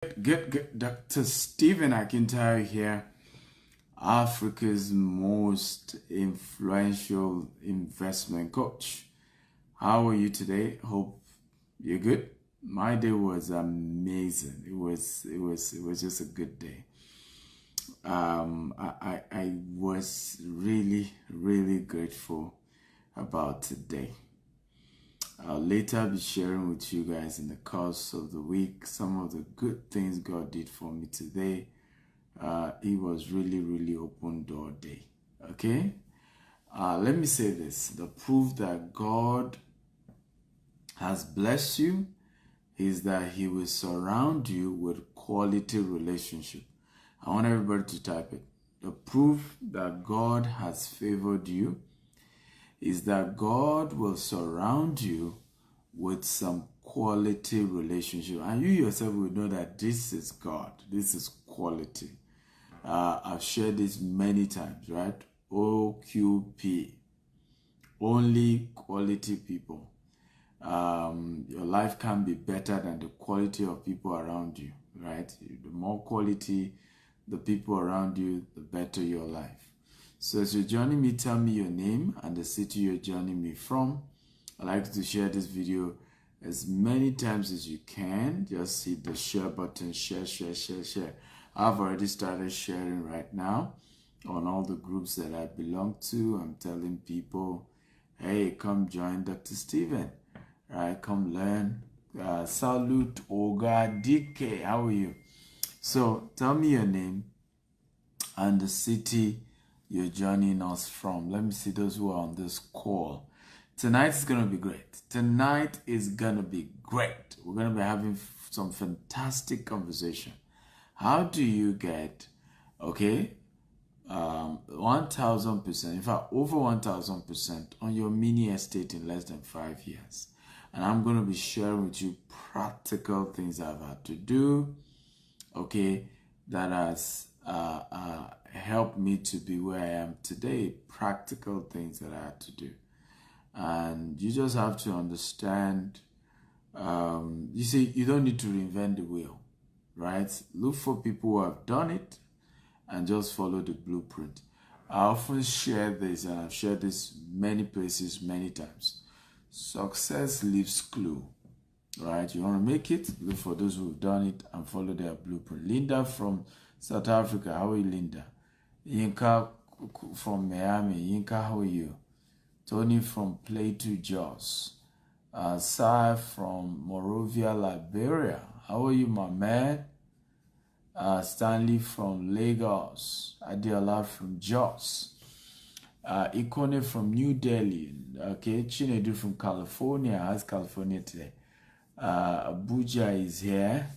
Good. Dr. Stephen Akintayo here, Africa's most influential investment coach. How are you today? Hope you're good. My day was amazing. It was just a good day. I was really grateful about today. I'll later be sharing with you guys in the course of the week some of the good things God did for me today. It was really open door day. Okay? Let me say this. The proof that God has blessed you is that He will surround you with quality relationship. I want everybody to type it. The proof that God has favored you is that God will surround you with some quality relationship. And you yourself will know that this is God. This is quality. I've shared this many times, right? OQP. Only quality people. Your life can be better than the quality of people around you, right? The more quality the people around you, the better your life. So as you're joining me, tell me your name and the city you're joining me from. I'd like you to share this video as many times as you can. Just hit the share button, share. I've already started sharing right now on all the groups that I belong to. I'm telling people, hey, come join Dr. Stephen. Right, come learn. Salute Oga DK. How are you? So tell me your name and the city you're joining us from. Let me see those who are on this call. Tonight is going to be great. Tonight is going to be great. We're going to be having some fantastic conversation. How do you get, 1,000%, in fact, over 1,000% on your mini estate in less than 5 years? And I'm going to be sharing with you practical things I've had to do, that has helped me to be where I am today. Practical things that I had to do. And you just have to understand, you see, you don't need to reinvent the wheel, right? Look for people who have done it and just follow the blueprint. I often share this, and I've shared this many places, many times. Success leaves clue, right? You want to make it, look for those who've done it and follow their blueprint. Linda from South Africa, how are you, Linda? Yinka from Miami, Yinka, how are you? Tony from Plato, Jos. Sai from Monrovia, Liberia, how are you, my man? Stanley from Lagos. Adiola from Jos. Ikone from New Delhi. Chinedu from California. How's California today? Abuja is here.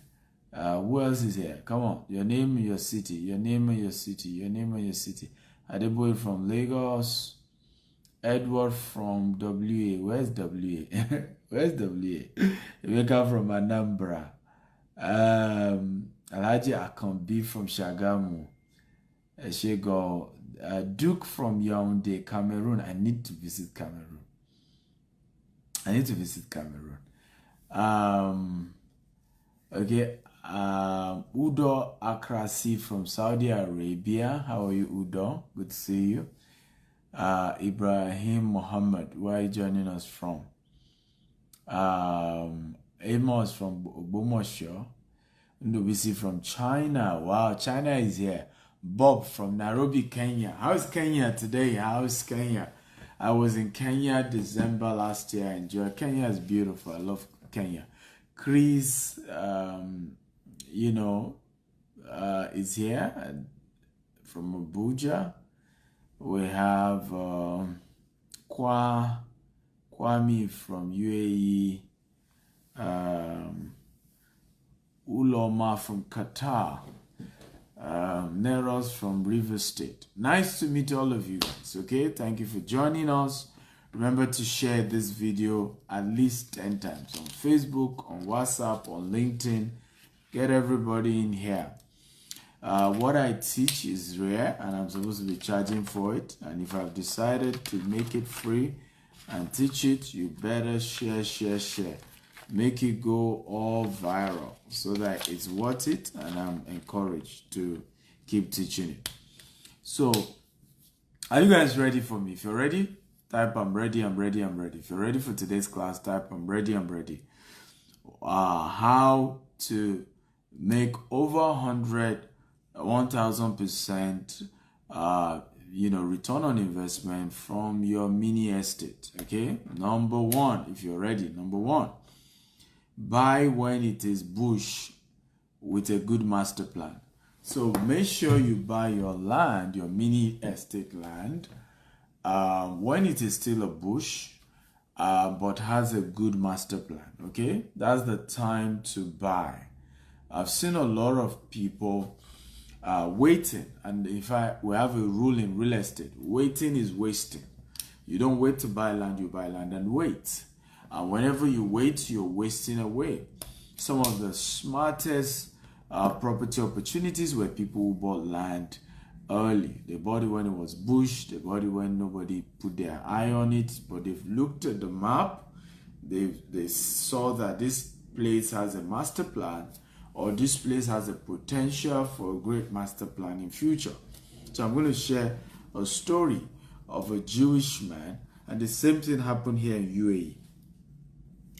Who else is here? Come on. Your name and your city. Your name and your city. Your name and your city. Adeboye from Lagos. Edward from WA. Where's WA? Where's WA? Emeka from Anambra. Alhaji Akambi from Shagamu. Eshego. Duke from Yaoundé, Cameroon. I need to visit Cameroon. Udo Akrasi from Saudi Arabia. How are you, Udo? Good to see you. Ibrahim Muhammad, where are you joining us from? Amos from Ogbomoso. Ndobisi from China. Wow, China is here. Bob from Nairobi, Kenya. How's Kenya today? How's Kenya? I was in Kenya December last year. I enjoyed. Kenya is beautiful. I love Kenya. Chris, is here from Abuja. We have Kwame from UAE. Uloma from Qatar. Neros from River State. Nice to meet all of you guys, okay? Thank you for joining us. Remember to share this video at least 10 times on Facebook, on WhatsApp, on LinkedIn. Get everybody in here. What I teach is rare, and I'm supposed to be charging for it. And if I've decided to make it free and teach it, you better share. make it go all viral so that it's worth it, and I'm encouraged to keep teaching it. So, are you guys ready for me? If you're ready, type I'm ready, I'm ready, I'm ready. If you're ready for today's class, type I'm ready, I'm ready. How to make over 1000% return on investment from your mini estate. Okay, number one, if you're ready, number one, buy when it is bush with a good master plan. So make sure you buy your land, your mini estate land, when it is still a bush, but has a good master plan. Okay, that's the time to buy. I've seen a lot of people waiting, and in fact, we have a rule in real estate: waiting is wasting. You don't wait to buy land, you buy land and wait. And whenever you wait, you're wasting away. Some of the smartest property opportunities were people who bought land early. They bought it when it was bush, they bought it when nobody put their eye on it, but they've looked at the map, they saw that this place has a master plan, or this place has a potential for a great master plan in future. So I'm going to share a story of a Jewish man, and the same thing happened here in UAE.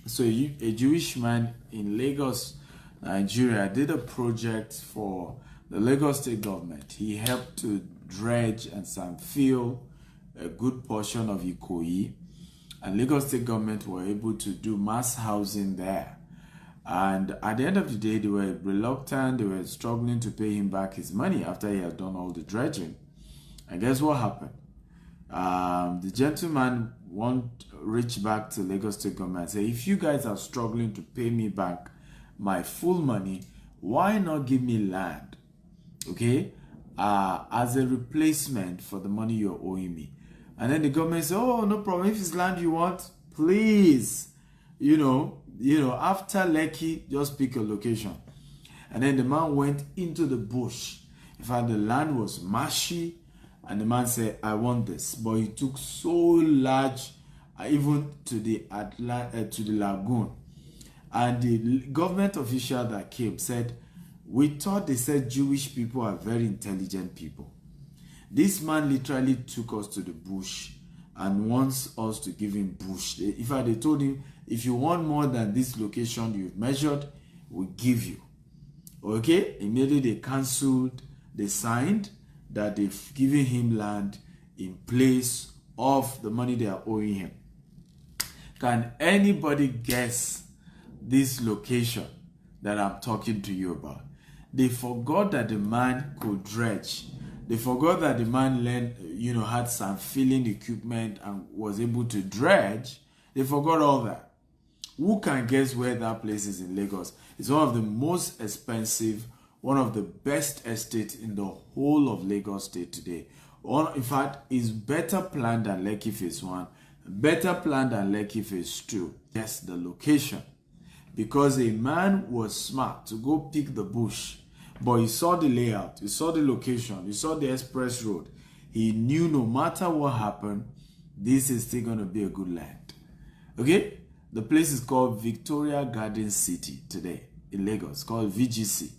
So a Jewish man in Lagos, Nigeria, did a project for the Lagos state government. He helped to dredge and sandfill a good portion of Ikoyi, and Lagos state government were able to do mass housing there. And at the end of the day, they were reluctant, they were struggling to pay him back his money after he had done all the dredging. And guess what happened? The gentleman reached back to Lagos state government and said, if you guys are struggling to pay me back my full money, why not give me land, okay, as a replacement for the money you're owing me? And then the government said, oh, no problem, if it's land you want, please, after Lekki, just pick a location. And then the man went into the bush. In fact, the land was marshy, and the man said, I want this. But he took so large, even to the lagoon. And the government official that came said, we thought they said Jewish people are very intelligent people. This man literally took us to the bush and wants us to give him bush. In fact, they told him, if you want more than this location you've measured, we'll give you. Okay? Immediately they cancelled, they signed that they've given him land in place of the money they are owing him. Can anybody guess this location that I'm talking to you about? They forgot that the man could dredge. They forgot that the man had some filling equipment and was able to dredge. They forgot all that. Who can guess where that place is in Lagos? It's one of the most expensive, one of the best estates in the whole of Lagos State today. In fact, it's better planned than Lekki Phase 1, better planned than Lekki Phase 2. Yes, the location. Because a man was smart to go pick the bush, but he saw the layout, he saw the location, he saw the express road. He knew no matter what happened, this is still going to be a good land. Okay? The place is called Victoria Garden City today in Lagos. It's called VGC.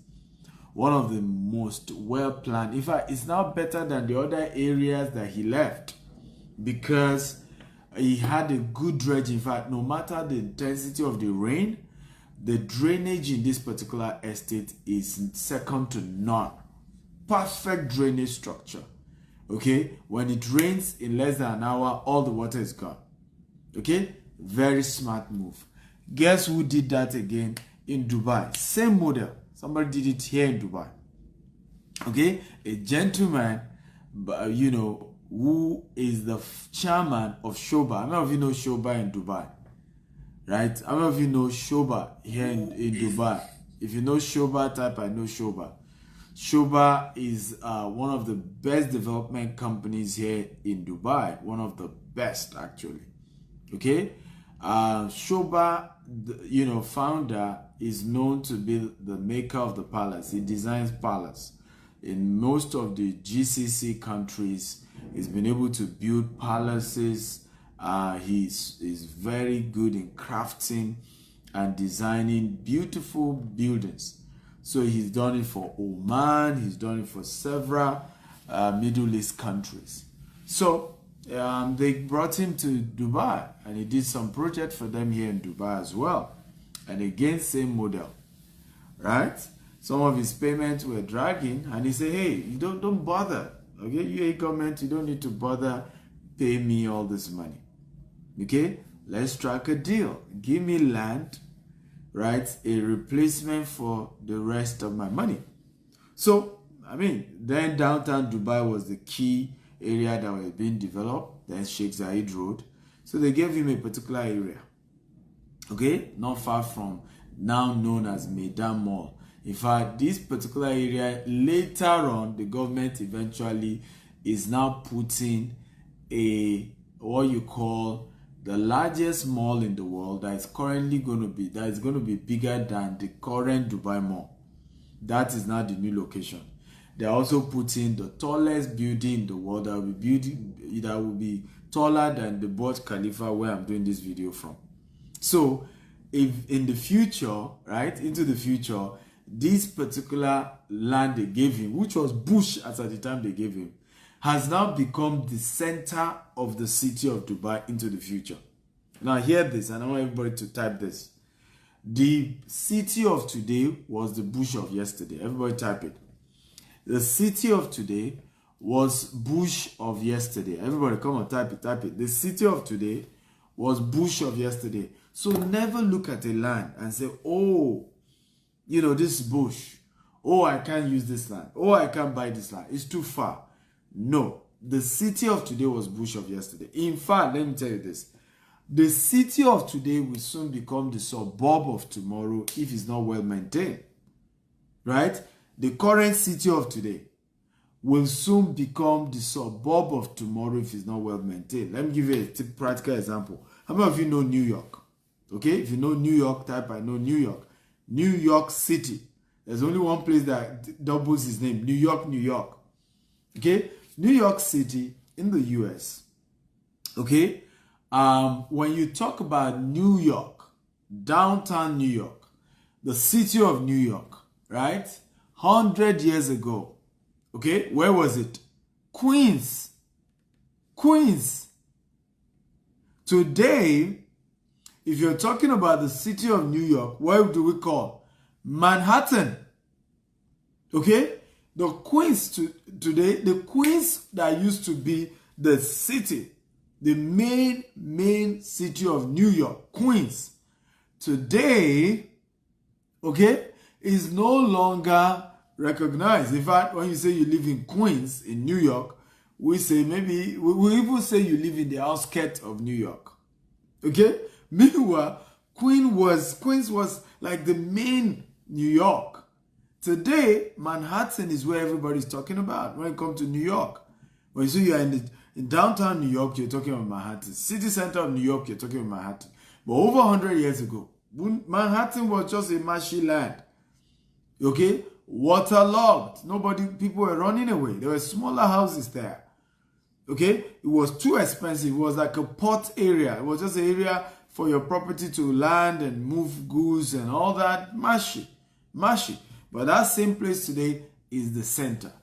One of the most well-planned. In fact, it's now better than the other areas that he left because he had a good dredge. In fact, no matter the intensity of the rain, the drainage in this particular estate is second to none. Perfect drainage structure. Okay? When it rains in less than an hour, all the water is gone. Okay? Very smart move. Guess who did that again in Dubai? Same model. Somebody did it here in Dubai. Okay? A gentleman, who is the chairman of Shoba. How many of you know Shoba in Dubai? Right? How many of you know Shoba here in Dubai? If you know Shoba, type I know Shoba. Shoba is one of the best development companies here in Dubai. One of the best, actually. Okay? Shoba, founder, is known to be the maker of the palace. He designs palace. In most of the GCC countries, he's been able to build palaces. He's very good in crafting and designing beautiful buildings. So he's done it for Oman, he's done it for several Middle East countries. So they brought him to Dubai and he did some project for them here in Dubai as well. And again, same model, right? Some of his payments were dragging and he said, hey, you don't bother, okay? You government, you don't need to bother pay me all this money, okay? Let's strike a deal. Give me land, right? A replacement for the rest of my money. So, I mean, then downtown Dubai was the key area that was being developed, then Sheikh Zayed Road. So they gave him a particular area, okay? Not far from now known as Meydan Mall. In fact, this particular area, later on, the government eventually is now putting what you call the largest mall in the world that is currently going to be bigger than the current Dubai Mall. That is now the new location. They are also putting the tallest building in the world that will be taller than the Burj Khalifa where I'm doing this video from. So, if in the future, right, into the future, this particular land they gave him, which was bush at the time they gave him, has now become the center of the city of Dubai into the future. Now hear this, and I want everybody to type this. The city of today was the bush of yesterday. Everybody type it. The city of today was bush of yesterday. Everybody come on, type it. The city of today was bush of yesterday. So never look at a land and say, oh, you know, this bush. Oh, I can't use this land. Oh, I can't buy this land. It's too far. No, the city of today was bush of yesterday. In fact, let me tell you this. The city of today will soon become the suburb of tomorrow if it's not well maintained. Right? The current city of today will soon become the suburb of tomorrow if it's not well maintained. Let me give you a practical example. How many of you know New York? Okay, if you know New York, type I know New York. New York City. There's only one place that doubles his name. New York, New York. Okay? New York City in the US. Okay? When you talk about New York, downtown New York, the city of New York, right? 100 years ago. Okay? Where was it? Queens. Queens. Today, if you're talking about the city of New York, what do we call? Manhattan. Okay? The Queens today, the Queens that used to be the city, the main city of New York, Queens, today, okay, is no longer recognized. In fact, when you say you live in Queens, in New York, we say maybe, we even say you live in the outskirts of New York. Okay? Meanwhile, Queens was like the main New York. Today, Manhattan is where everybody's talking about when it comes to New York. When you say you're in downtown New York, you're talking about Manhattan. City center of New York, you're talking about Manhattan. But over 100 years ago, Manhattan was just a marshy land. Okay? Waterlogged. People were running away. There were smaller houses there. Okay? It was too expensive. It was like a port area. It was just an area for your property to land and move goods and all that. Marshy. But that same place today is the center.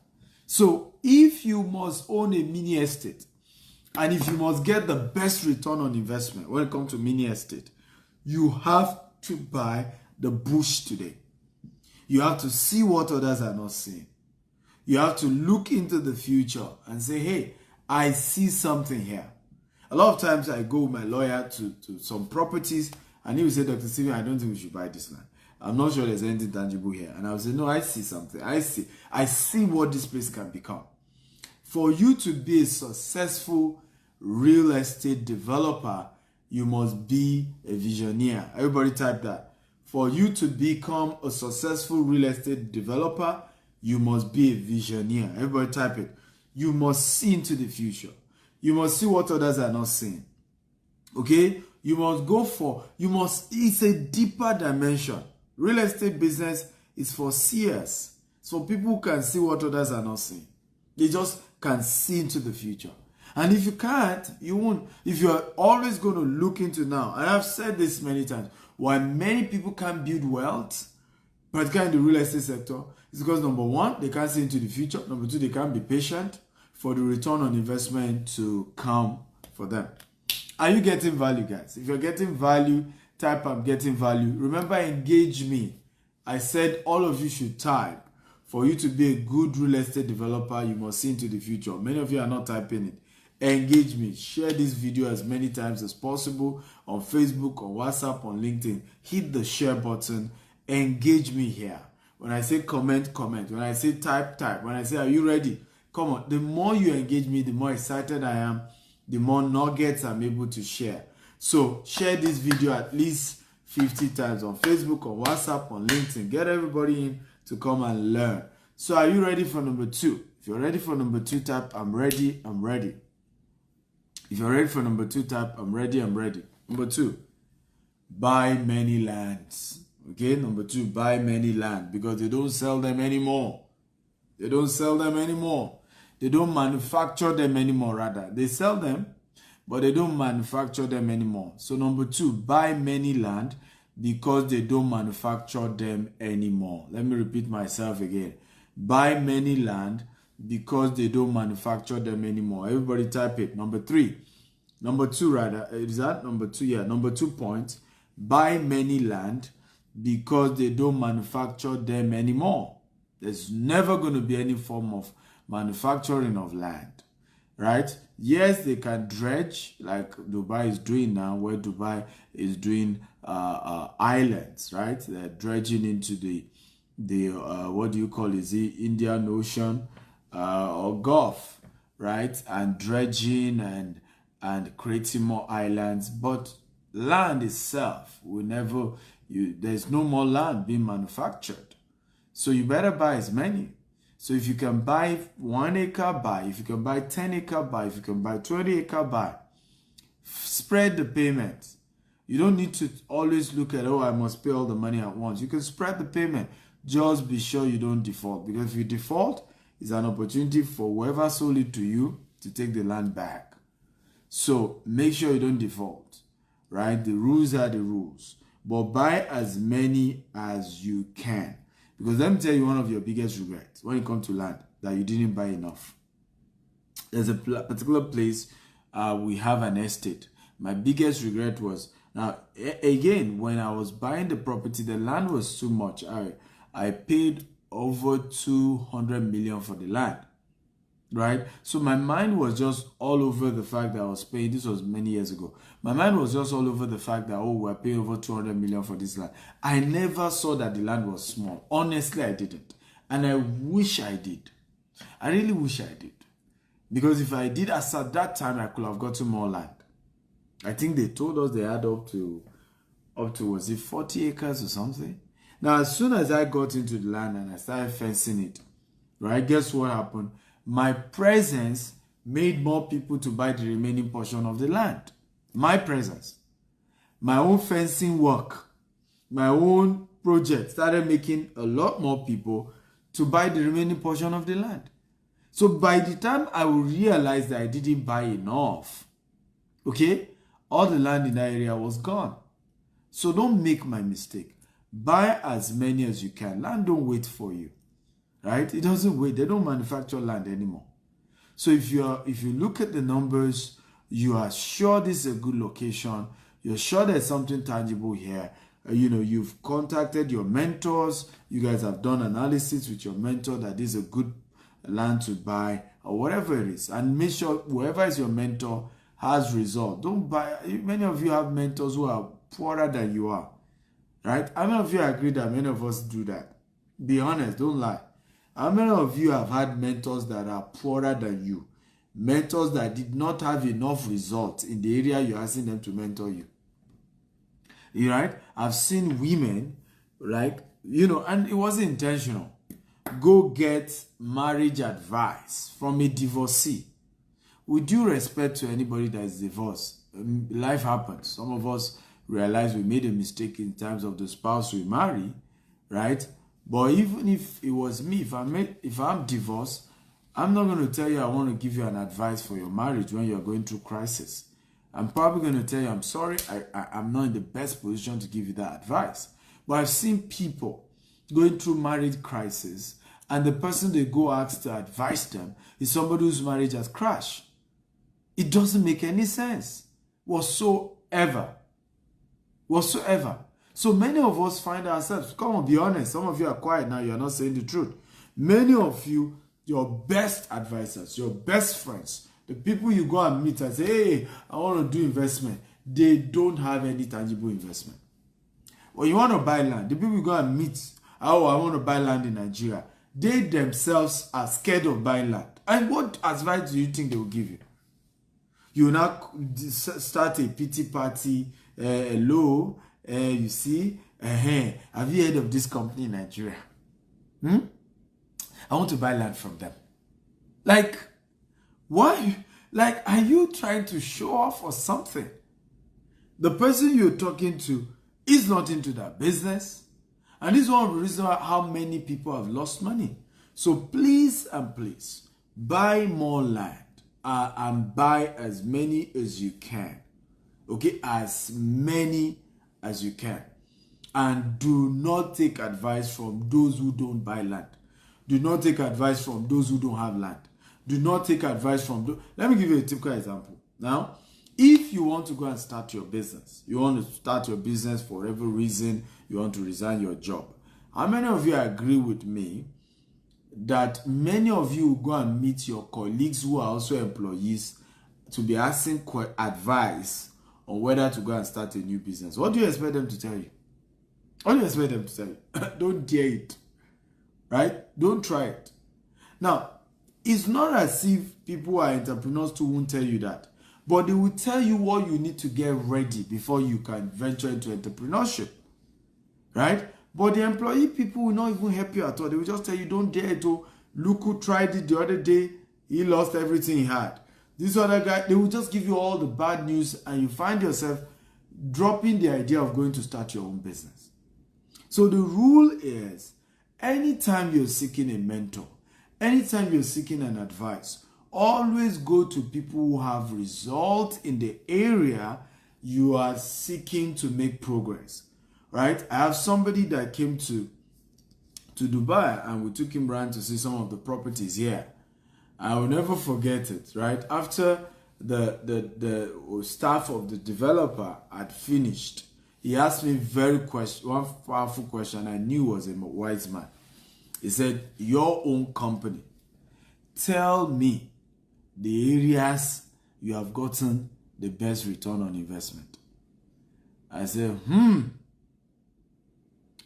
So if you must own a mini estate, and if you must get the best return on investment when it comes to mini estate, you have to buy the bush today. You have to see what others are not seeing. You have to look into the future and say, hey, I see something here. A lot of times I go with my lawyer to some properties and he will say, Dr. Steven, I don't think we should buy this land. I'm not sure there's anything tangible here. And I will say, no, I see something. I see what this place can become. For you to be a successful real estate developer, you must be a visioneer. Everybody type that. For you to become a successful real estate developer, you must be a visioneer. Everybody type it. You must see into the future. You must see what others are not seeing. Okay? It's a deeper dimension. Real estate business is for seers. So people can see what others are not seeing. They just can see into the future. And if you can't, you won't. If you're always going to look into now, and I've said this many times, why many people can't build wealth, particularly in the real estate sector, is because number one, they can't see into the future. Number two, they can't be patient for the return on investment to come for them. Are you getting value, guys? If you're getting value, type I'm getting value. Remember, engage me. I said all of you should type. For you to be a good real estate developer, you must see into the future. Many of you are not typing it. Engage me. Share this video as many times as possible on Facebook, on WhatsApp, on LinkedIn. Hit the share button. Engage me here. When I say comment, comment. When I say type, type. When I say, are you ready? Come on. The more you engage me, the more excited I am, the more nuggets I'm able to share. So share this video at least 50 times on Facebook, on WhatsApp, on LinkedIn. Get everybody in to come and learn. So are you ready for number 2? If you're ready for number 2, type I'm ready, I'm ready. If you're ready for number 2, type I'm ready, I'm ready. Number 2, buy many lands. Okay, number 2, buy many land, because they don't sell them anymore. They don't sell them anymore. They don't manufacture them anymore, rather. They sell them, but they don't manufacture them anymore. So number 2, buy many land, because they don't manufacture them anymore. Let me repeat myself again. Buy many land because they don't manufacture them anymore. Everybody type it. Number 3. Number 2 rather. Is that number 2? Yeah. Number 2 point. Buy many land because they don't manufacture them anymore. There's never going to be any form of manufacturing of land. Right? Yes, they can dredge like Dubai is doing now, where Dubai is doing islands, right? They're dredging into the what do you call it? Is it Indian Ocean or Gulf, right? And dredging and creating more islands. But land itself will never, there's no more land being manufactured. So you better buy as many. So if you can buy 1 acre, buy. If you can buy 10 acre, buy. If you can buy 20 acre, buy. Spread the payments. You don't need to always look at, oh, I must pay all the money at once. You can spread the payment. Just be sure you don't default. Because if you default, it's an opportunity for whoever sold it to you to take the land back. So make sure you don't default. Right? The rules are the rules. But buy as many as you can. Because let me tell you one of your biggest regrets when it comes to land, that you didn't buy enough. There's a particular place we have an estate. My biggest regret was, now again, when I was buying the property, the land was too much. I paid over 200 million for the land, right? So my mind was just all over the fact that I was paying. This was many years ago. My mind was just all over the fact that, oh, we're paying over 200 million for this land. I never saw that the land was small. Honestly, I didn't. And I wish I did. I really wish I did. Because if I did, as at that time, I could have gotten more land. I think they told us they had up to was it 40 acres or something? Now, as soon as I got into the land and I started fencing it, right, guess what happened? My presence made more people to buy the remaining portion of the land. My presence. My own fencing work, my own project started making a lot more people to buy the remaining portion of the land. So by the time I will realize that I didn't buy enough, okay, all the land in that area was gone. So don't make my mistake. Buy as many as you can. Land don't wait for you, right? It doesn't wait. They don't manufacture land anymore. So if you look at the numbers, you are sure this is a good location. You're sure there's something tangible here. You've contacted your mentors. You guys have done analysis with your mentor that this is a good land to buy or whatever it is. And make sure whoever is your mentor has result. Don't buy. Many of you have mentors who are poorer than you are, right? How many of you agree that many of us do that? Be honest, don't lie. How many of you have had mentors that are poorer than you? Mentors that did not have enough results in the area you're asking them to mentor you. You right? I've seen women, right? And it wasn't intentional. Go get marriage advice from a divorcee. With due respect to anybody that is divorced, life happens. Some of us realize we made a mistake in terms of the spouse we marry, right? But even if it was me, if I'm divorced, I'm not going to tell you I want to give you an advice for your marriage when you're going through crisis. I'm probably going to tell you, I'm sorry, I'm not in the best position to give you that advice. But I've seen people going through marriage crisis, and the person they go ask to advise them is somebody whose marriage has crashed. It doesn't make any sense whatsoever. So many of us find ourselves, come on, be honest. Some of you are quiet now, you're not saying the truth. Many of you, your best advisors, your best friends, the people you go and meet and say, hey, I want to do investment, they don't have any tangible investment. When you want to buy land, the people you go and meet, oh, I want to buy land in Nigeria, they themselves are scared of buying land. And what advice do you think they will give you? You will now start a pity party. Hello, you see, have you heard of this company in Nigeria? I want to buy land from them. Like, why? Like, are you trying to show off or something? The person you're talking to is not into that business. And this is one of the reasons how many people have lost money. So please and please, buy more land and buy as many as you can. Okay, as many as you can. And do not take advice from those who don't buy land. Do not take advice from those who don't have land. Do not take advice from those. Let me give you a typical example. Now, if you want to go and start your business, you want to start your business for whatever reason, you want to resign your job. How many of you agree with me that many of you go and meet your colleagues who are also employees to be asking advice on whether to go and start a new business? What do you expect them to tell you? What do you expect them to tell you? Don't dare it. Right? Don't try it. Now, it's not as if people who are entrepreneurs too won't tell you that. But they will tell you what you need to get ready before you can venture into entrepreneurship. Right? But the employee people will not even help you at all. They will just tell you, don't dare to. Look who tried it the other day. He lost everything he had. This other guy, they will just give you all the bad news and you find yourself dropping the idea of going to start your own business. So the rule is, anytime you're seeking a mentor, anytime you're seeking an advice, always go to people who have results in the area you are seeking to make progress. Right? I have somebody that came to Dubai and we took him around to see some of the properties here. I will never forget it, right? After the staff of the developer had finished, he asked me one powerful question I knew was a wise man. He said, your own company, tell me the areas you have gotten the best return on investment. I said,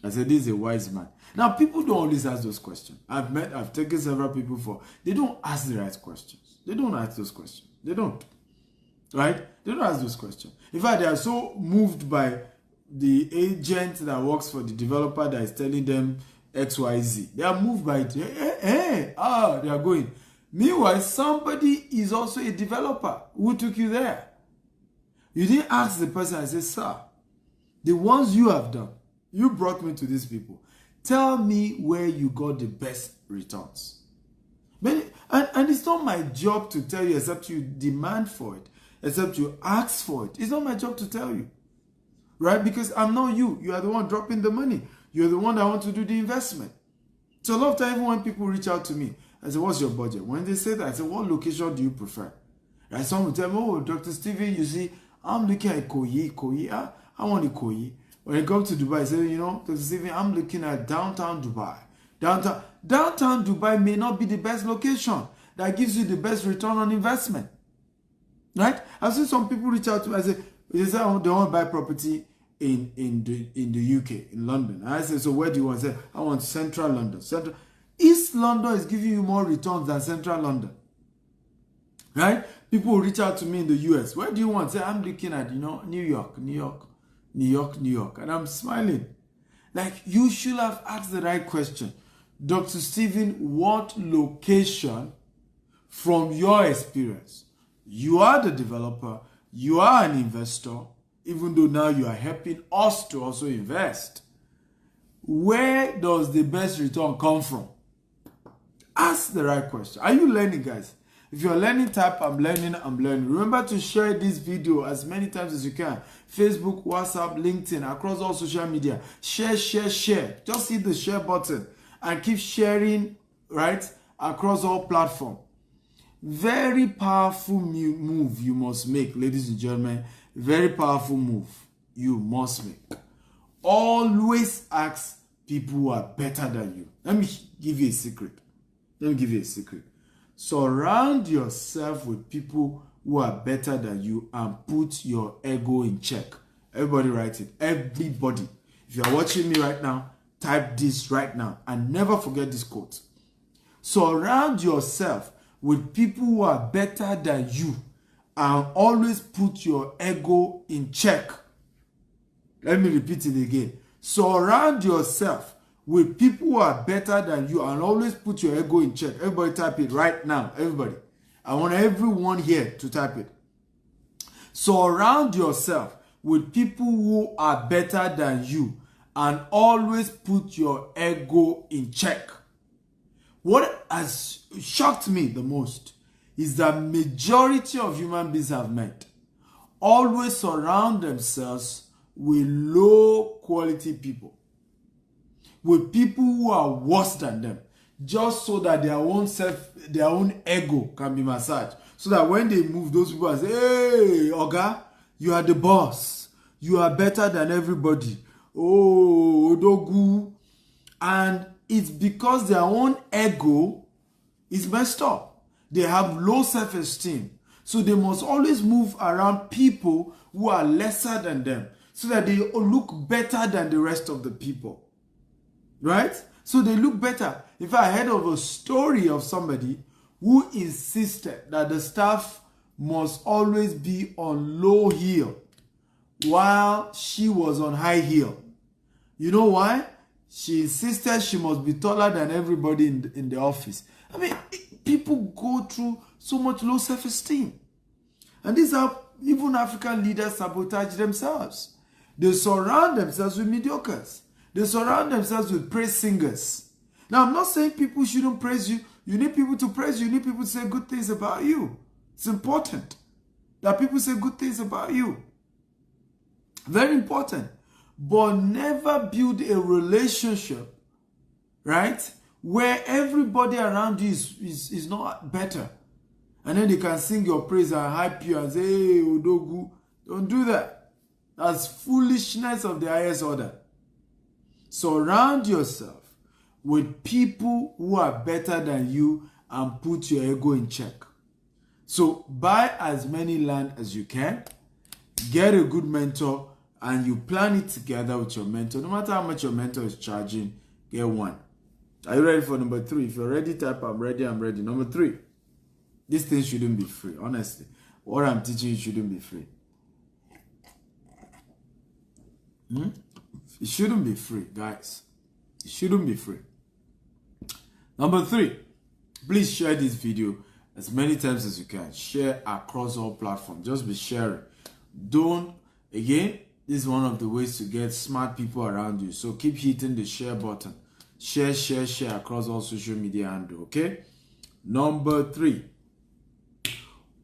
I said, this is a wise man. Now, people don't always ask those questions. I've taken several people they don't ask the right questions. They don't ask those questions. They don't. Right? They don't ask those questions. In fact, they are so moved by the agent that works for the developer that is telling them XYZ. They are moved by it. They are going. Meanwhile, somebody is also a developer who took you there. You didn't ask the person. I said, sir, the ones you have done, you brought me to these people. Tell me where you got the best returns. And it's not my job to tell you except you demand for it, except you ask for it. It's not my job to tell you. Right? Because I'm not you. You are the one dropping the money. You're the one that want to do the investment. So a lot of time, even when people reach out to me, I say, what's your budget? When they say that, I say, what location do you prefer? And someone will tell me, oh, Dr. Steven, you see, I'm looking at Ikoyi. I want Ikoyi. When I come to Dubai, I say, you know, Dr. Steven, I'm looking at downtown Dubai. Downtown Dubai may not be the best location that gives you the best return on investment. Right? I've seen some people reach out to me. I say, they want to buy property in the UK, in London. And I say, so where do you want? I say, I want Central London. East London is giving you more returns than Central London. Right? People will reach out to me in the US. Where do you want? Say, I'm looking at, New York. And I'm smiling. Like, you should have asked the right question. Dr. Steven, what location from your experience? You are the developer. You are an investor. Even though now you are helping us to also invest. Where does the best return come from? Ask the right question. Are you learning, guys? If you're learning, type I'm learning, I'm learning. Remember to share this video as many times as you can. Facebook, WhatsApp, LinkedIn, across all social media. Share, share, share. Just hit the share button and keep sharing, right, across all platforms. Very powerful move you must make, ladies and gentlemen. Very powerful move you must make. Always ask people who are better than you. Let me give you a secret. Surround yourself with people who are better than you and put your ego in check. Everybody write it. Everybody. If you are watching me right now, type this right now and never forget this quote. Surround yourself with people who are better than you and always put your ego in check. Let me repeat it again. Surround yourself with people who are better than you and always put your ego in check. Everybody type it right now. Everybody. I want everyone here to type it. Surround yourself with people who are better than you and always put your ego in check. What has shocked me the most is that majority of human beings I've met always surround themselves with low quality people, with people who are worse than them, just so that their own ego can be massaged. So that when they move, those people are say, hey, Oga, you are the boss. You are better than everybody. Oh, Odogu. And it's because their own ego is messed up. They have low self-esteem. So they must always move around people who are lesser than them, so that they look better than the rest of the people. Right? So they look better. If I heard of a story of somebody who insisted that the staff must always be on low heel while she was on high heel. You know why? She insisted she must be taller than everybody in the office. I mean, people go through so much low self-esteem. And these are even African leaders sabotage themselves. They surround themselves with mediocres. They surround themselves with praise singers. Now, I'm not saying people shouldn't praise you. You need people to praise you. You need people to say good things about you. It's important that people say good things about you. Very important. But never build a relationship, right, where everybody around you is not better. And then they can sing your praise and hype you and say, hey, Odogu. Don't do that. That's foolishness of the highest order. Surround yourself with people who are better than you and put your ego in check. So buy as many land as you can, get a good mentor, and you plan it together with your mentor. No matter how much your mentor is charging, get one. Are you ready for number 3? If you're ready, type I'm ready, I'm ready. Number 3, this thing shouldn't be free, honestly. What I'm teaching you shouldn't be free. It shouldn't be free, guys. It shouldn't be free. Number 3, please share this video as many times as you can. Share across all platforms. Just be sharing. Again, this is one of the ways to get smart people around you. So keep hitting the share button. Share, share, share across all social media handle, okay? Number 3,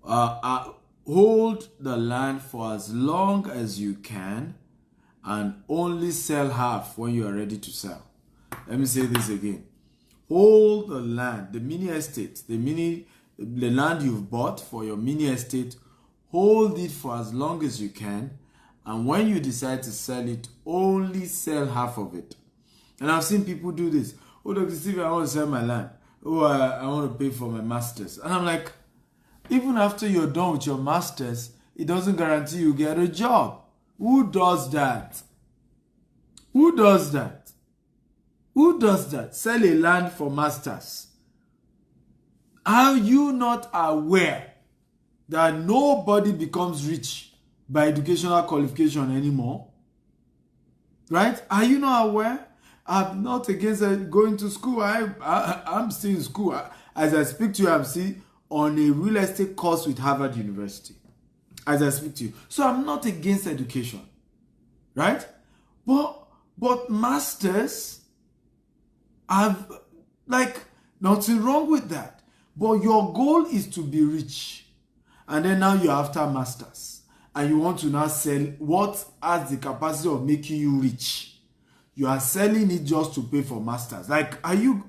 hold the land for as long as you can and only sell half when you are ready to sell. Let me say this again. Hold the land, the mini estate, the land you've bought for your mini estate. Hold it for as long as you can, and when you decide to sell it, only sell half of it. And I've seen people do this. Oh, Dr. Steve, I want to sell my land. Oh, I want to pay for my masters. And I'm like, even after you're done with your masters, it doesn't guarantee you get a job. Who does that? Who does that? Who does that? Sell a land for masters. Are you not aware that nobody becomes rich by educational qualification anymore? Right? Are you not aware? I'm not against going to school. I'm still in school. As I speak to you, I'm still on a real estate course with Harvard University. As I speak to you. So I'm not against education. Right? But masters have, like, Nothing wrong with that. But your goal is to be rich. And then now you're after masters. And you want to now sell what has the capacity of making you rich. You are selling it just to pay for masters. Like, are you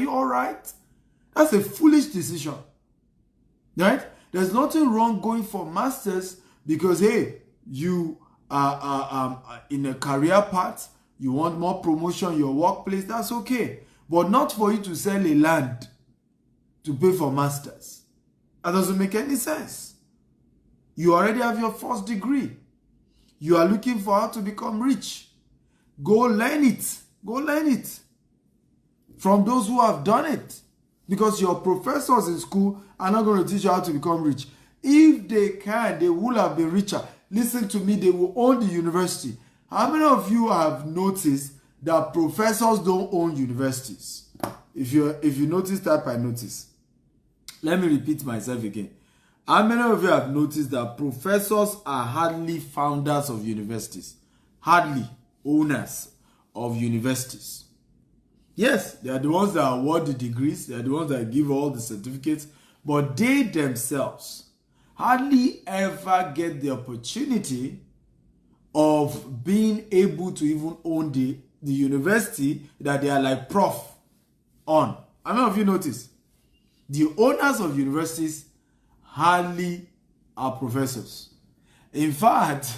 all right? That's a foolish decision. Right? There's nothing wrong going for masters because, hey, you are in a career path, you want more promotion in your workplace, that's okay. But not for you to sell a land to pay for masters. That doesn't make any sense. You already have your first degree. You are looking for how to become rich. Go learn it. Go learn it from those who have done it. Because your professors in school are not going to teach you how to become rich. If they can, they will have been richer. Listen to me, they will own the university. How many of you have noticed that professors don't own universities? If you notice, type I notice. Let me repeat myself again. How many of you have noticed that professors are hardly founders of universities? Hardly owners of universities. Yes, they are the ones that award the degrees. They are the ones that give all the certificates. But they themselves hardly ever get the opportunity of being able to even own the university that they are like prof on. How many of you notice? The owners of universities hardly are professors. In fact,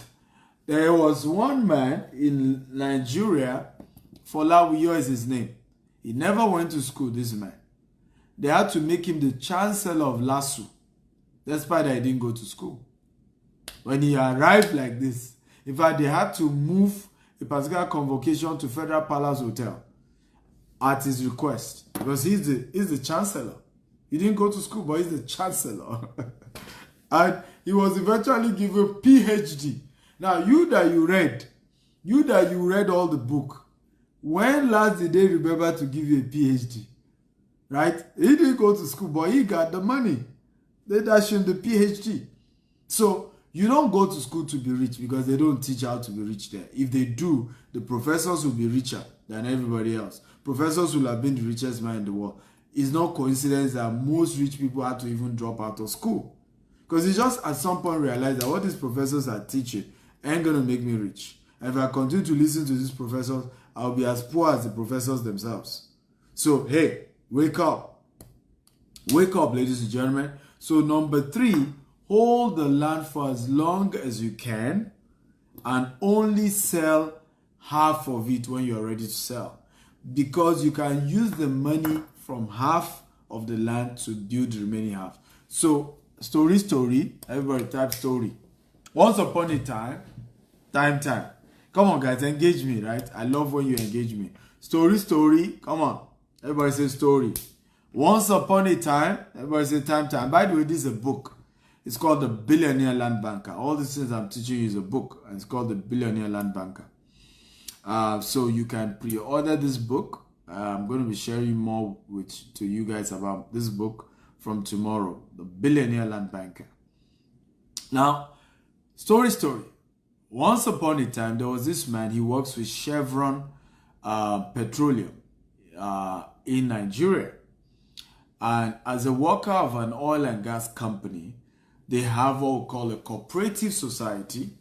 there was one man in Nigeria, Folawiyo is his name. He never went to school, this man. They had to make him the chancellor of LASU, despite that he didn't go to school. When he arrived like this, in fact, they had to move a particular convocation to Federal Palace Hotel at his request, because he's the chancellor. He didn't go to school, but he's the chancellor. And he was eventually given a PhD. Now, you that you read all the book, when last did they remember to give you a PhD? Right? He didn't go to school, but he got the money. They dashed him the PhD. So, you don't go to school to be rich because they don't teach how to be rich there. If they do, the professors will be richer than everybody else. Professors will have been the richest man in the world. It's not coincidence that most rich people had to even drop out of school. Because they just at some point realized that what these professors are teaching ain't going to make me rich. And if I continue to listen to these professors, I'll be as poor as the professors themselves. So, hey, wake up. Wake up, ladies and gentlemen. So, number 3, hold the land for as long as you can and only sell half of it when you're ready to sell. Because you can use the money from half of the land to build the remaining half. So, story. Everybody type story. Once upon a time. Come on, guys, engage me, right? I love when you engage me. Story. Come on. Everybody say story. Once upon a time. Everybody say time. By the way, this is a book. It's called The Billionaire Land Banker. All these things I'm teaching you is a book. And it's called The Billionaire Land Banker. So you can pre-order this book. I'm going to be sharing more to you guys about this book from tomorrow. The Billionaire Land Banker. Now, story. Once upon a time, there was this man. He works with Chevron Petroleum in Nigeria. And as a worker of an oil and gas company, they have what we call a cooperative society.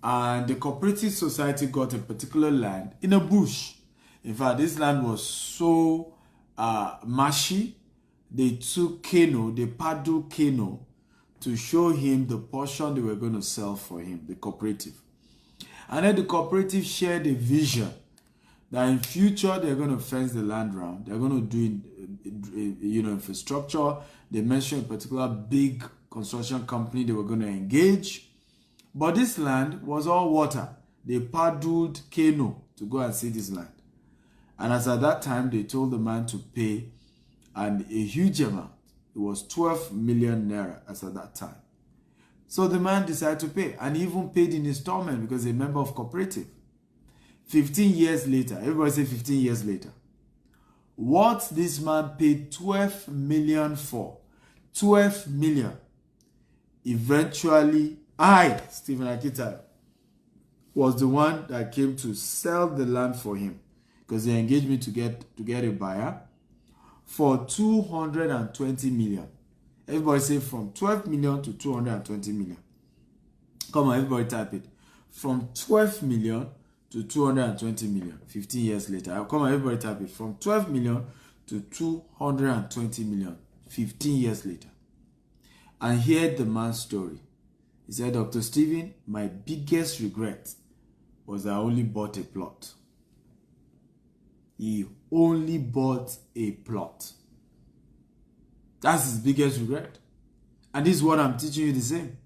And the cooperative society got a particular land in a bush. In fact, this land was so marshy. They took canoe, they paddled canoe to show him the portion they were going to sell for him, the cooperative. And then the cooperative shared a vision that in future they're going to fence the land round. They're going to do infrastructure. They mentioned a particular big construction company they were going to engage. But this land was all water. They paddled canoe to go and see this land. And as at that time, they told the man to pay a huge amount. It was 12 million naira as at that time. So the man decided to pay. And he even paid in installment because he's a member of cooperative. 15 years later, everybody say 15 years later. What this man paid 12 million for, 12 million, eventually I, Stephen Akitayo, was the one that came to sell the land for him because they engaged me to get a buyer for 220 million. Everybody say from 12 million to 220 million. Come on, everybody type it. From 12 million to 220 million, 15 years later. Come on, everybody type it. From 12 million to 220 million, 15 years later. And hear the man's story. He said, Dr. Stephen, my biggest regret was I only bought a plot. He only bought a plot. That's his biggest regret. And this is what I'm teaching you the same.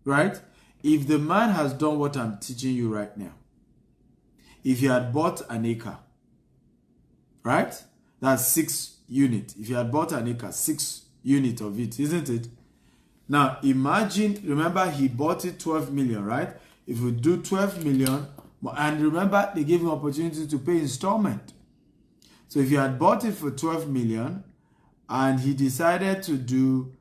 Right? If the man has done what I'm teaching you right now, if he had bought an acre, right? That's 6 units. If you had bought an acre, 6 units of it, isn't it? Now, imagine, remember he bought it 12 million, right? If we do 12 million, and remember they gave him opportunity to pay installment. So if you had bought it for 12 million and he decided to do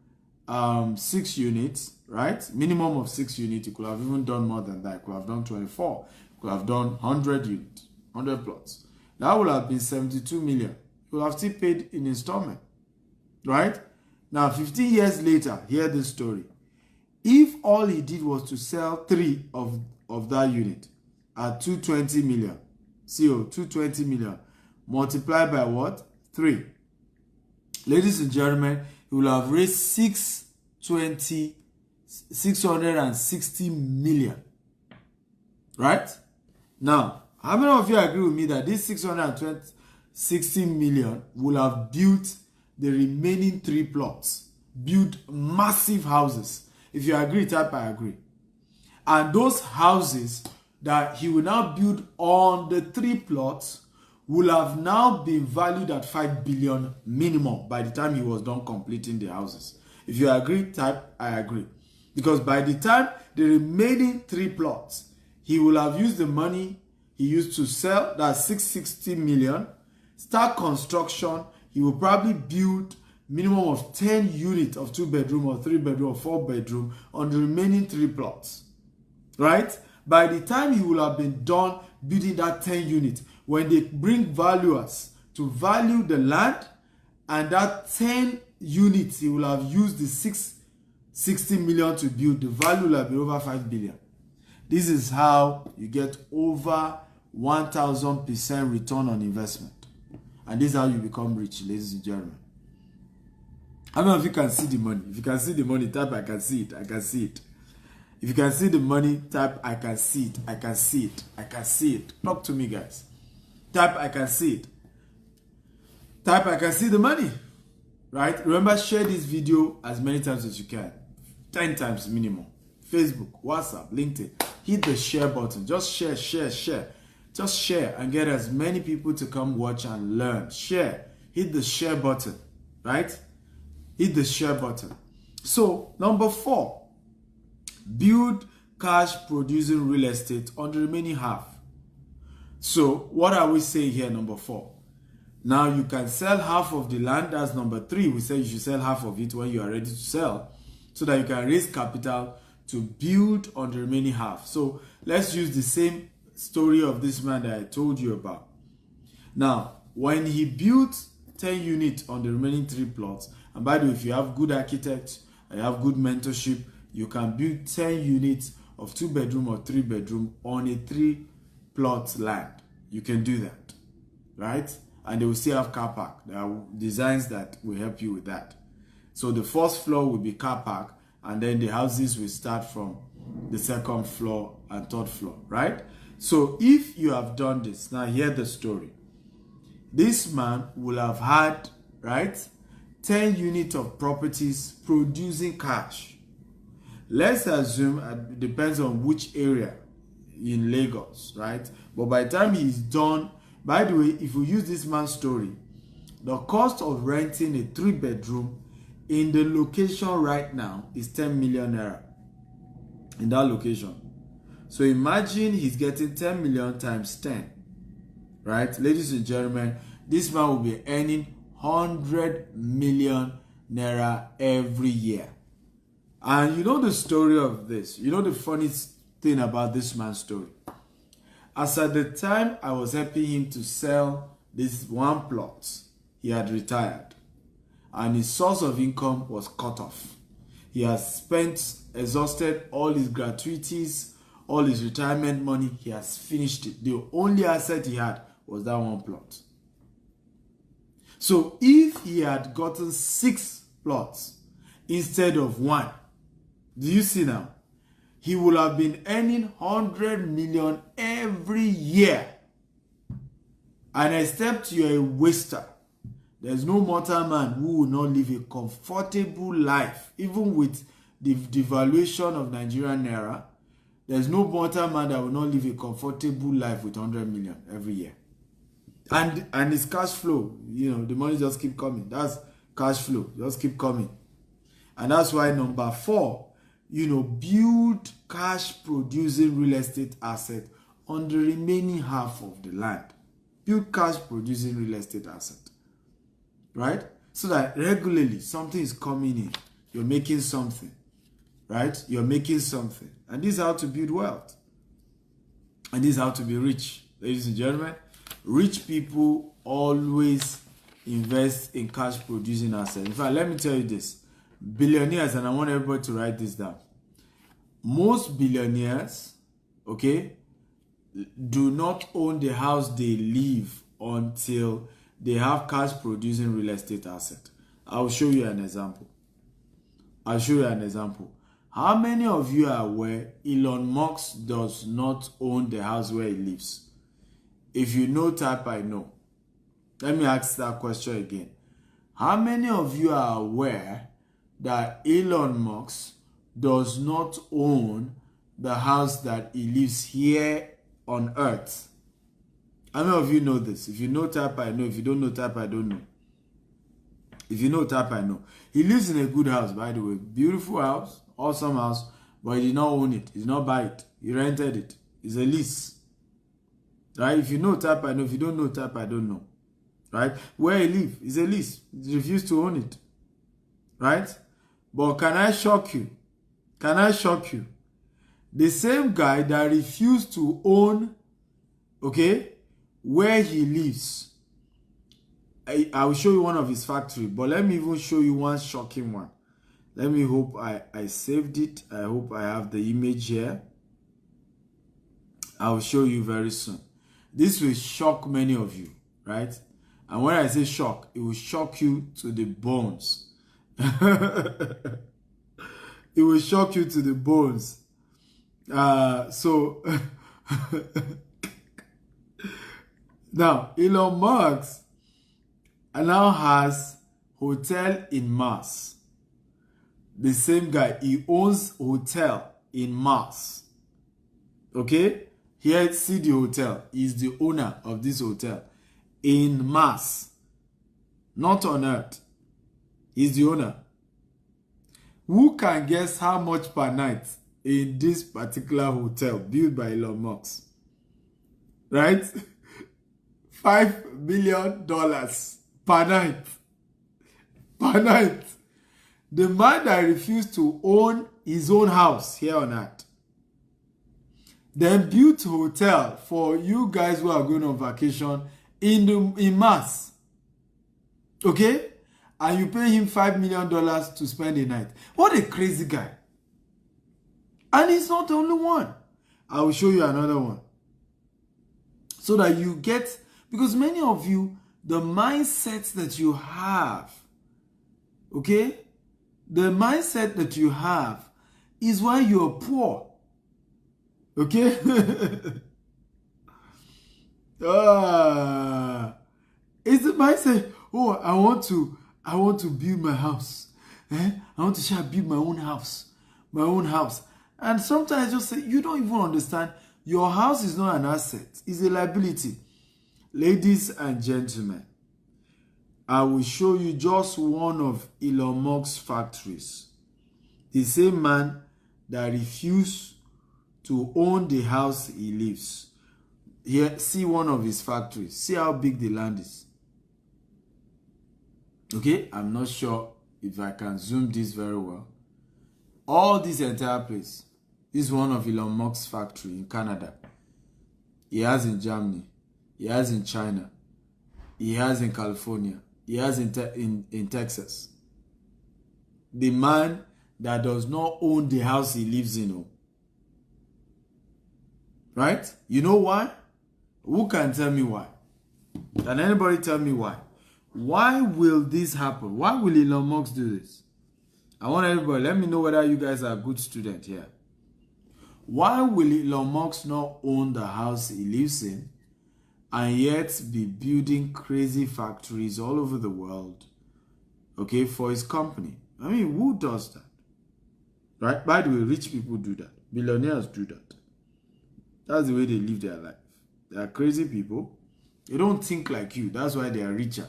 6 units, right? Minimum of 6 units, he could have even done more than that. He could have done 24. He could have done 100 units, 100 plots. That would have been 72 million. He would have still paid in installment, right? Now, 15 years later, hear this story. If all he did was to sell 3 of that unit at 220 million, CO, 220 million, multiplied by what? 3. Ladies and gentlemen, he will have raised 660 million. Right? Now, how many of you agree with me that this 660 million will have built the remaining 3 plots, build massive houses? If you agree, type I agree. And those houses that he will now build on the 3 plots will have now been valued at 5 billion minimum by the time he was done completing the houses. If you agree, type I agree. Because by the time the remaining 3 plots, he will have used the money he used to sell, that's 660 million, start construction. He will probably build minimum of 10 units of 2-bedroom or 3-bedroom or 4-bedroom on the remaining 3 plots, right? By the time he will have been done building that 10 units, when they bring valuers to value the land and that 10 units he will have used the 660 million to build, the value will have been over 5 billion. This is how you get over 1,000% return on investment. And this is how you become rich, ladies and gentlemen. How many of you can see the money? If you can see the money, type I can see it. I can see it. If you can see the money, type I can see it. I can see it. I can see it. Talk to me, guys. Type I can see it. Type I can see the money. Right? Remember, share this video as many times as you can. 10 times minimum. Facebook, WhatsApp, LinkedIn. Hit the share button. Just share, share, share. Just share and get as many people to come watch and learn. Share. Hit the share button. Right? Hit the share button. So, number 4. Build cash producing real estate on the remaining half. So, what are we saying here, number 4? Now, you can sell half of the land. That's number 3. We say you should sell half of it when you are ready to sell, so that you can raise capital to build on the remaining half. So, let's use the same story of this man that I told you about. Now, when he built 10 units on the remaining 3 plots, and by the way, if you have good architects and you have good mentorship, you can build 10 units of 2-bedroom or 3-bedroom on a 3-plot land. You can do that, right? And they will still have car park. There are designs that will help you with that. So the first floor will be car park, and then the houses will start from the 2nd floor and 3rd floor, right? So if you have done this, now hear the story. This man will have had, right, 10 units of properties producing cash. Let's assume, it depends on which area in Lagos, right? But by the time he's done, by the way, if we use this man's story, the cost of renting a 3-bedroom in the location right now is 10 million naira in that location. So imagine he's getting 10 million times 10, right? Ladies and gentlemen, this man will be earning 100 million naira every year. And you know the story of this. You know the funny thing about this man's story. As at the time I was helping him to sell this 1 plot, he had retired. And his source of income was cut off. He has exhausted all his gratuities, all his retirement money. He has finished it. The only asset he had was that one plot. So if he had gotten 6 plots instead of 1, do you see now? He would have been earning 100 million every year. And except you're a waster, there's no mortal man who will not live a comfortable life, even with the devaluation of Nigerian naira. There's no mortal man that will not live a comfortable life with 100 million every year. And it's cash flow. You know, the money just keep coming. That's cash flow. Just keep coming. And that's why number 4, you know, build cash producing real estate asset on the remaining half of the land. Build cash producing real estate asset. Right? So that regularly something is coming in. You're making something. Right? You're making something. And this is how to build wealth. And this is how to be rich. Ladies and gentlemen, rich people always invest in cash producing assets. In fact, let me tell you this. Billionaires, and I want everybody to write this down. Most billionaires, okay, do not own the house they live until they have cash producing real estate asset. I'll show you an example. How many of you are aware Elon Musk does not own the house where he lives? If you know, type I know. Let me ask that question again. How many of you are aware that Elon Musk does not own the house that he lives here on earth? How many of you know this? If you know, type I know. If you don't know, type I don't know. If you know, type I know. He lives in a good house, by the way. Beautiful house, awesome house, but he did not own it. He did not buy it. He rented it. It's a lease. Right? If you know, type I know. If you don't know, type I don't know. Right? Where he lives is a lease. He refused to own it. Right? But can I shock you? Can I shock you? The same guy that refused to own, okay, where he lives. I will show you one of his factory, but let me even show you one shocking one. Let me hope I saved it. I hope I have the image here. I will show you very soon. This will shock many of you, right? And when I say shock, it will shock you to the bones. It will shock you to the bones. So now Elon Musk now has hotel in Mars. The same guy, he owns hotel in Mars. Okay? Here, see the hotel. He's the owner of this hotel in Mars, not on Earth. He's the owner. Who can guess how much per night in this particular hotel built by Elon Musk? Right? $5 million per night. Per night. The man that refused to own his own house here on Earth, then built a hotel for you guys who are going on vacation in Mars. Okay? And you pay him $5 million to spend a night. What a crazy guy. And he's not the only one. I will show you another one. So that you get, because many of you, the mindset that you have, okay? The mindset that you have is why you're poor. Okay? It's the mindset, oh, I want to build my house. I want to build my own house. My own house. And sometimes I just say, you don't even understand. Your house is not an asset. It's a liability. Ladies and gentlemen, I will show you just one of Elon Musk's factories. The same man that refused to own the house he lives. Here, see one of his factories. See how big the land is. Okay, I'm not sure if I can zoom this very well. All this entire place. This is one of Elon Musk's factory in Canada. He has in Germany. He has in China. He has in California. he has in Texas. The man that does not own the house he lives in. Oh. Right? You know why? Who can tell me why? Can anybody tell me why? Why will this happen? Why will Elon Musk do this? I want everybody, let me know whether you guys are a good student here. Why will Elon Musk not own the house he lives in and yet be building crazy factories all over the world, okay, for his company? I mean, who does that? Right? By the way, rich people do that. Billionaires do that. That's the way they live their life. They are crazy people. They don't think like you. That's why they are richer.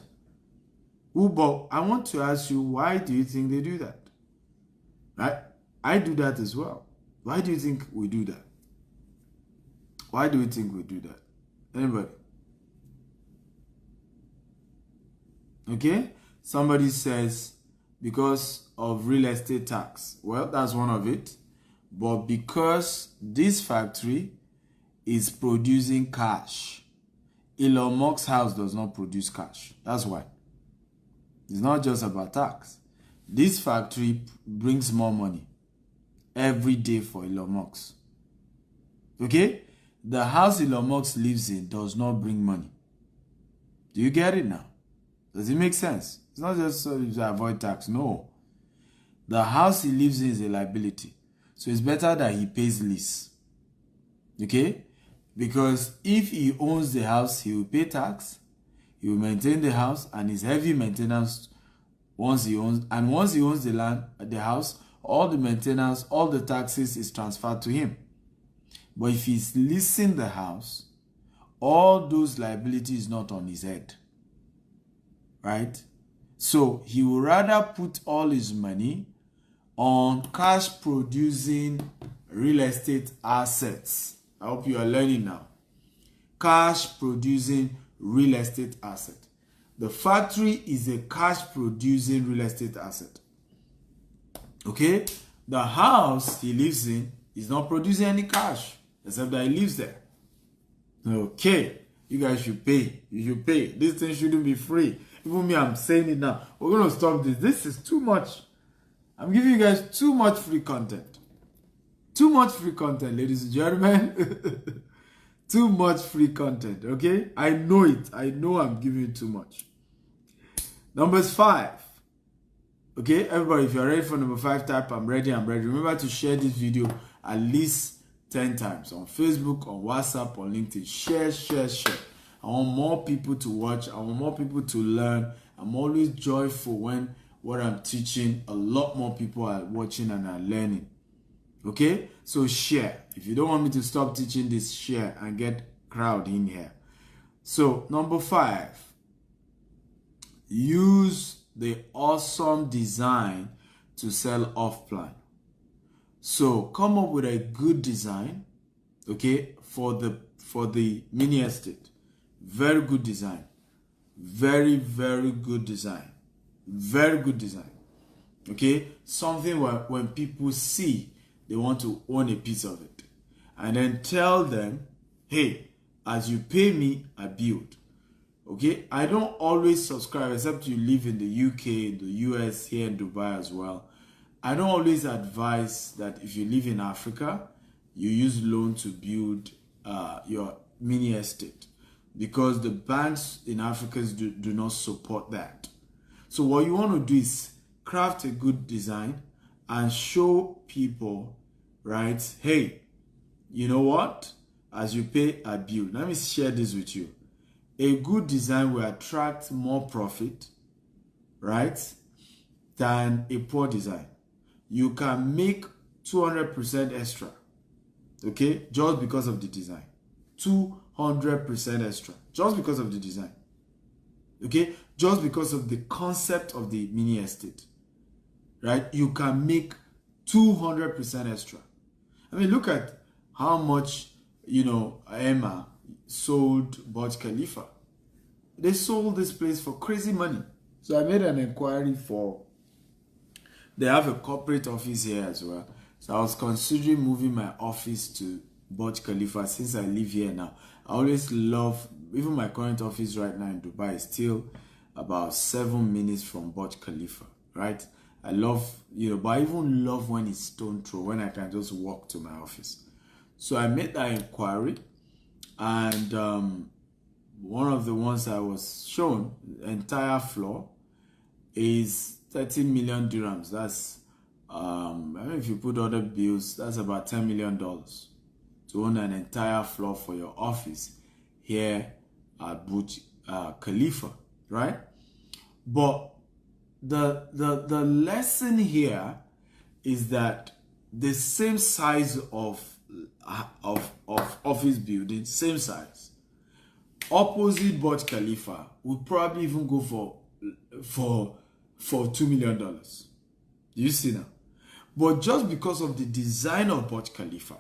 But I want to ask you, why do you think they do that? Right? I do that as well. Why do you think we do that? Why do you think we do that? Anybody? Okay? Somebody says, because of real estate tax. Well, that's one of it. But because this factory is producing cash, Elon Musk's house does not produce cash. That's why. It's not just about tax. This factory brings more money every day for Elon Musk. Okay? The house Elon Musk lives in does not bring money. Do you get it now? Does it make sense? It's not just so to avoid tax. No. The house he lives in is a liability. So it's better that he pays lease. Okay? Because if he owns the house, he will pay tax, he will maintain the house, and it's heavy maintenance once he owns. And once he owns the land, the house, all the maintenance, all the taxes is transferred to him. But if he's leasing the house, all those liabilities not on his head. Right? So he would rather put all his money on cash producing real estate assets. I hope you are learning now. Cash producing real estate asset. The factory is a cash producing real estate asset. Okay? The house he lives in is not producing any cash, except that he lives there. Okay. You guys should pay. You should pay. This thing shouldn't be free. Even me, I'm saying it now. We're going to stop this. This is too much. I'm giving you guys too much free content. Too much free content, ladies and gentlemen. Too much free content, okay? I know it. I know I'm giving you too much. Numbers 5. Okay, everybody, if you're ready for number 5, type I'm ready, I'm ready. Remember to share this video at least 10 times on Facebook, on WhatsApp, on LinkedIn. Share. I want more people to watch. I want more people to learn. I'm always joyful when what I'm teaching, a lot more people are watching and are learning. Okay? So share. If you don't want me to stop teaching this, share and get crowd in here. So number 5, use the awesome design to sell off plan. So come up with a good design, okay, for the mini estate. Very good design. Very good design. Very good design. Okay? Something where when people see, they want to own a piece of it. And then tell them, hey, as you pay me, I build. Okay? I don't always subscribe, except you live in the UK, in the US, here in Dubai as well. I don't always advise that if you live in Africa, you use loan to build your mini estate. Because the banks in Africa do not support that. So what you want to do is craft a good design and show people, right? Hey, you know what? As you pay, I build. Let me share this with you. A good design will attract more profit, right, than a poor design. You can make 200% extra, okay, just because of the design. 200% extra, just because of the design. Okay, just because of the concept of the mini estate, right? You can make 200% extra. I mean, look at how much, Emma sold Burj Khalifa. They sold this place for crazy money. So I made an inquiry they have a corporate office here as well. So I was considering moving my office to Burj Khalifa since I live here now. I always love, even my current office right now in Dubai is still about 7 minutes from Burj Khalifa, right? I love, but I even love when it's stone throw, when I can just walk to my office. So I made that inquiry, and one of the ones I was shown, the entire floor, is 30 million dirhams. That's, I mean, if you put other bills, that's about $10 million to own an entire floor for your office here at Burj Khalifa, right? But the lesson here is that the same size of office building, same size, opposite Burj Khalifa, would probably even go for $2 million. Do you see now? But just because of the design of Burj Khalifa,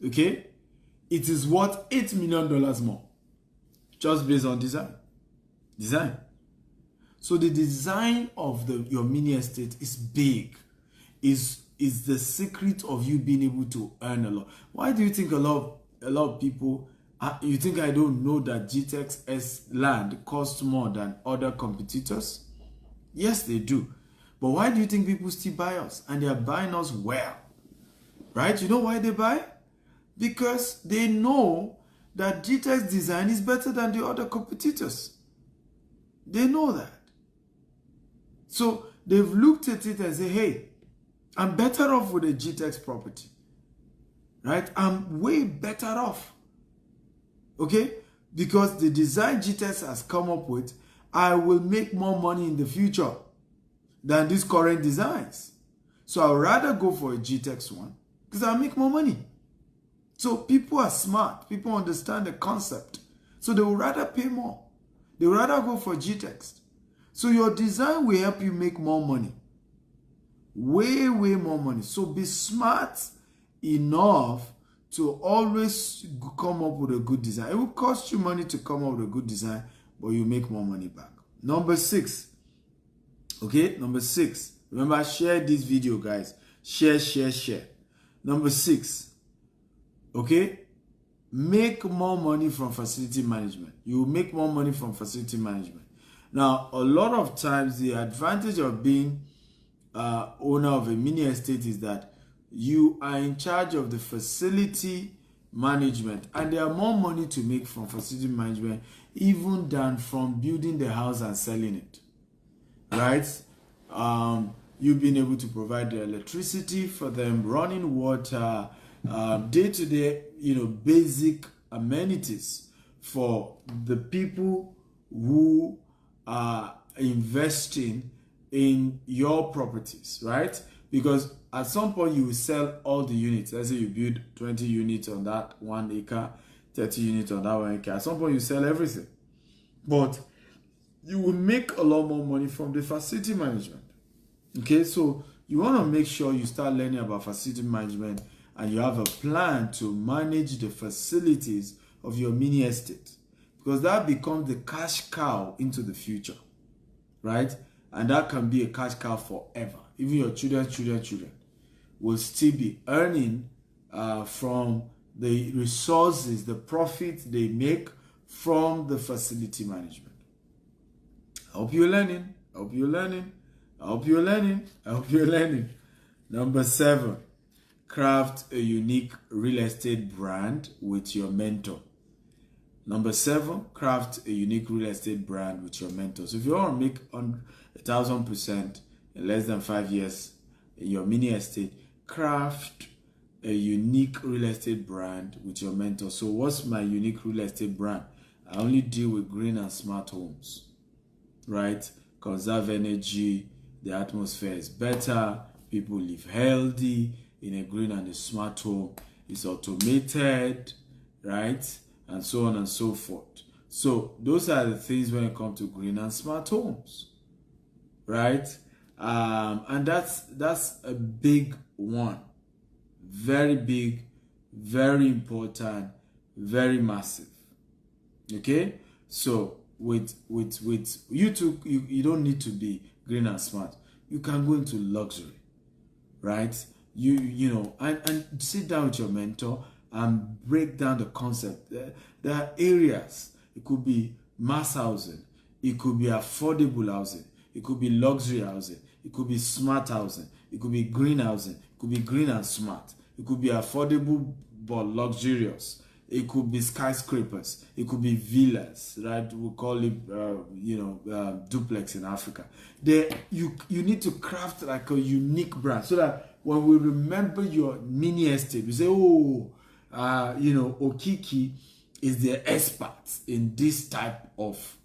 okay, it is worth $8 million more, just based on design. So the design of your mini estate is big, is the secret of you being able to earn a lot. Why do you think a lot of people, you think I don't know that GTEx land costs more than other competitors? Yes, they do. But why do you think people still buy us? And they are buying us well, right? You know why they buy? Because they know that GTEx design is better than the other competitors. They know that. So they've looked at it and say, hey, I'm better off with a GTEx property, right? I'm way better off, okay? Because the design GTEx has come up with, I will make more money in the future than these current designs. So I'd rather go for a GTEx one because I'll make more money. So people are smart. People understand the concept. So they would rather pay more. They would rather go for GTEx. So your design will help you make more money. Way more money. So be smart enough to always come up with a good design. It will cost you money to come up with a good design, but you make more money back. Number 6. Okay, number 6. Remember, share this video, guys. Share. Number 6. Okay, make more money from facility management. You will make more money from facility management. Now, a lot of times, the advantage of being owner of a mini estate is that you are in charge of the facility management, and there are more money to make from facility management even than from building the house and selling it, right? You've been able to provide the electricity for them, running water, day-to-day, basic amenities for the people who are investing in your properties, right? Because at some point you will sell all the units. Let's say you build 20 units on that 1 acre, 30 units on that 1 acre. At some point you sell everything. But you will make a lot more money from the facility management. Okay, so you want to make sure you start learning about facility management and you have a plan to manage the facilities of your mini estate, because that becomes the cash cow into the future, right? And that can be a cash cow forever. Even your children will still be earning from the resources, the profits they make from the facility management. I hope you're learning. Number 7, craft a unique real estate brand with your mentor. Number 7, craft a unique real estate brand with your mentor. So if you want to make 1,000% in less than 5 years in your mini estate, craft a unique real estate brand with your mentor. So what's my unique real estate brand? I only deal with green and smart homes, right? Conserve energy, the atmosphere is better, people live healthy in a green and a smart home. It's automated, right? And so on and so forth. So those are the things when it comes to green and smart homes, right? And that's a big one. Very big, very important, very massive. Okay? So with YouTube, you don't need to be green and smart. You can go into luxury, right? And sit down with your mentor and break down the concept. There are areas. It could be mass housing. It could be affordable housing. It could be luxury housing. It could be smart housing. It could be green housing. It could be green and smart. It could be affordable but luxurious. It could be skyscrapers. It could be villas, right? We call it, duplex in Africa. You need to craft like a unique brand so that when we remember your mini estate, we say, oh, Okiki is the expert in this type of,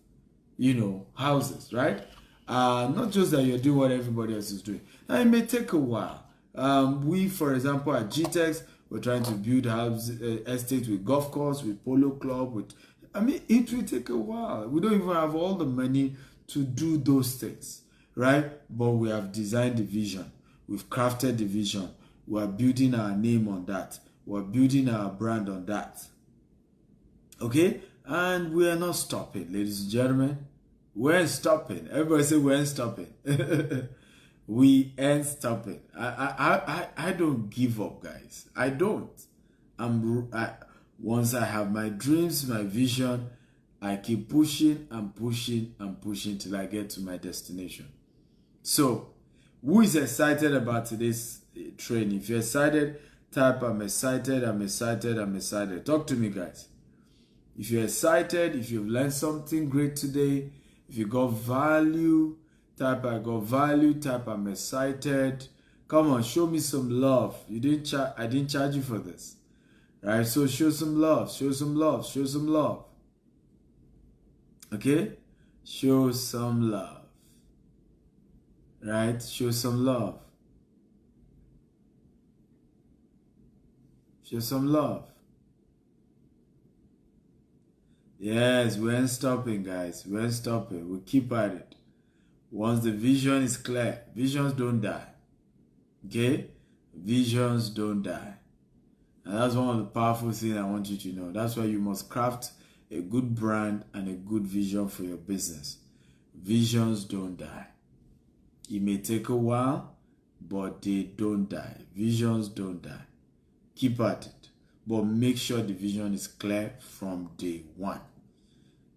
houses, right? Not just that you're doing what everybody else is doing. Now, it may take a while. We, for example, at GTEx, we're trying to build estates with golf course, with polo club, it will take a while. We don't even have all the money to do those things, right? But we have designed the vision. We've crafted the vision. We're building our name on that. We're building our brand on that. Okay? And we are not stopping, ladies and gentlemen. We ain't stopping. Everybody say we ain't stopping. We ain't stopping. I don't give up, guys. I don't. Once I have my dreams, my vision, I keep pushing and pushing and pushing till I get to my destination. So, who is excited about today's training? If you're excited, type I'm excited, I'm excited, I'm excited. Talk to me, guys. If you're excited, if you've learned something great today, if you got value, type I got value, type I'm excited. Come on, show me some love. I didn't charge you for this. Right? So show some love, show some love, show some love. Okay? Show some love. Right? Show some love. Show some love. Yes, we ain't stopping, guys. We ain't stopping. We keep at it. Once the vision is clear, visions don't die. Okay? Visions don't die. And that's one of the powerful things I want you to know. That's why you must craft a good brand and a good vision for your business. Visions don't die. It may take a while, but they don't die. Visions don't die. Keep at it. But make sure the vision is clear from day one.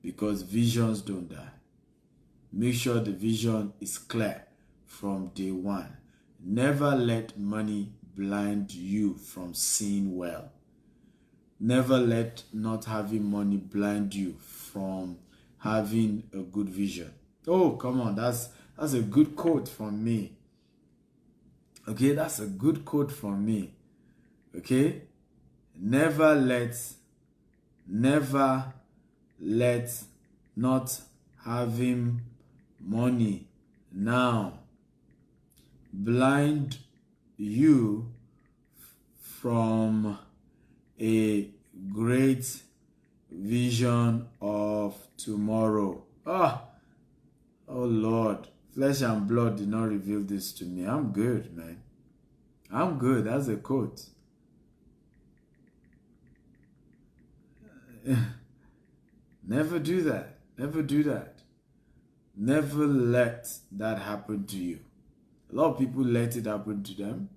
Because visions don't die. Make sure the vision is clear from day one. Never let money blind you from seeing well. Never let not having money blind you from having a good vision. Oh, come on. That's a good quote from me. Okay, that's a good quote from me. Okay? Never let not having money now blind you from a great vision of tomorrow. Oh Lord, flesh and blood did not reveal this to me. I'm good, man. I'm good. That's a quote. Never do that. Never do that. Never let that happen to you. A lot of people let it happen to them.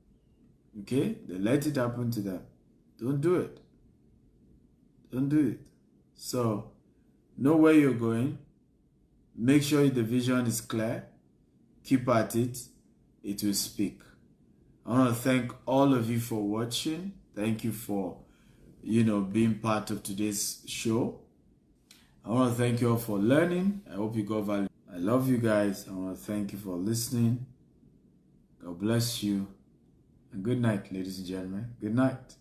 Okay? They let it happen to them. Don't do it. Don't do it. So, know where you're going. Make sure the vision is clear. Keep at it. It will speak. I want to thank all of you for watching. Thank you for, being part of today's show. I want to thank you all for learning. I hope you got value. I love you guys. I want to thank you for listening. God bless you. And good night, ladies and gentlemen. Good night.